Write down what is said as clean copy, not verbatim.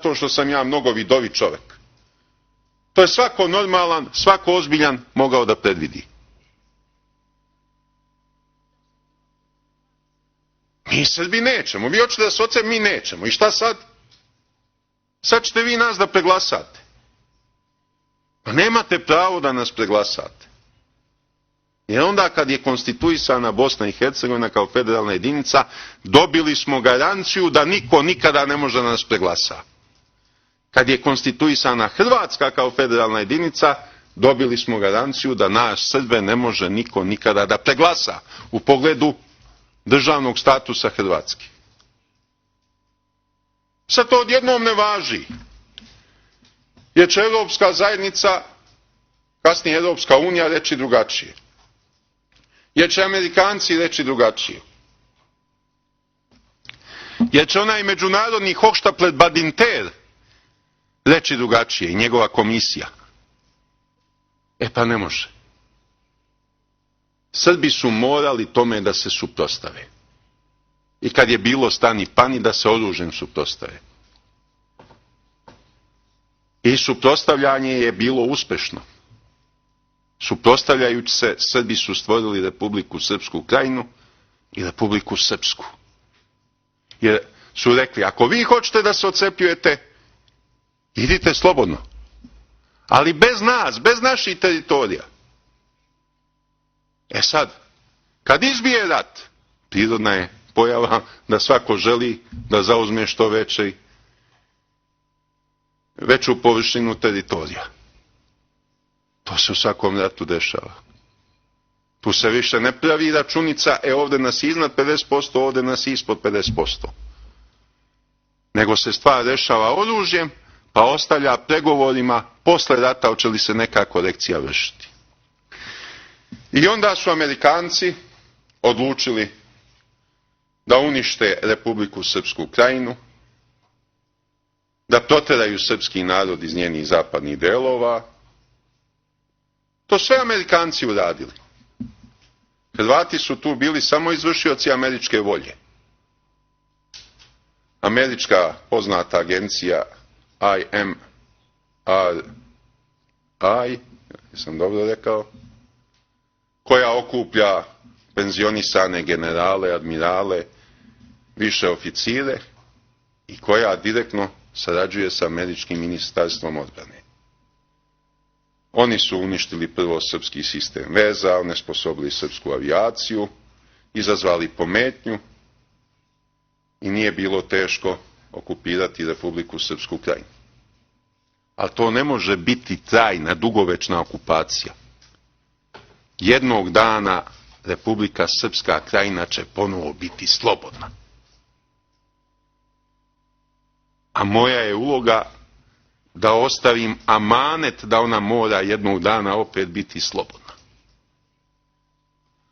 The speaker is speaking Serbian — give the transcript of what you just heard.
zato što sam ja mnogo vidovit čovek. To je svako normalan, svako ozbiljan mogao da predvidi. Mi Srbi nećemo. Vi hoćete da se odsep, mi nećemo. I šta sad? Sad ćete vi nas da preglasate. Pa nemate pravo da nas preglasate. Jer onda kad je konstituisana Bosna i Hercegovina kao federalna jedinica, dobili smo garanciju da niko nikada ne može da nas preglasa. Kad je konstituisana Hrvatska kao federalna jedinica, dobili smo garanciju da nas Srbe ne može niko nikada da preglasa u pogledu državnog statusa Hrvatske. Sad to odjednom ne važi. Jer će Evropska zajednica, kasnije Evropska unija, reći drugačije. Jer će Amerikanci reći drugačije. Jer će onaj međunarodni hohštaplet Badinter reći drugačije i njegova komisija. E pa ne može. Srbi su morali tome da se suprotstave. I kad je bilo stani pani da se oružjem suprotstave. I suprotstavljanje je bilo uspešno. Suprotstavljajući se, Srbi su stvorili Republiku Srpsku Krajinu i Republiku Srpsku. Jer su rekli, ako vi hoćete da se odcepljujete, idite slobodno. Ali bez nas, bez naših teritorija. E sad, kad izbije rat, prirodna je pojava da svako želi da zauzme što veću površinu teritorija. To se u svakom ratu dešava. Tu se više ne pravi računica, ovde nas je iznad 50%, ovde nas je ispod 50%. Nego se stvar rešava oružjem, pa ostavlja pregovorima posle rata hoće li se neka korekcija vršiti. I onda su Amerikanci odlučili da unište Republiku Srpsku Krajinu, da proteraju srpski narod iz njenih zapadnih delova. To sve Amerikanci uradili. Hrvati su tu bili samo izvršioci američke volje. Američka poznata agencija IMRI, jesam dobro rekao, koja okuplja penzionisane generale, admirale, više oficire i koja direktno sarađuje sa američkim ministarstvom odbrane. Oni su uništili prvo srpski sistem veza, onesposobili srpsku avijaciju, izazvali pometnju i nije bilo teško okupirati Republiku Srpsku Krajinu. Ali to ne može biti trajna, dugovečna okupacija. Jednog dana Republika Srpska Krajina će ponovo biti slobodna. A moja je uloga da ostavim amanet da ona mora jednog dana opet biti slobodna.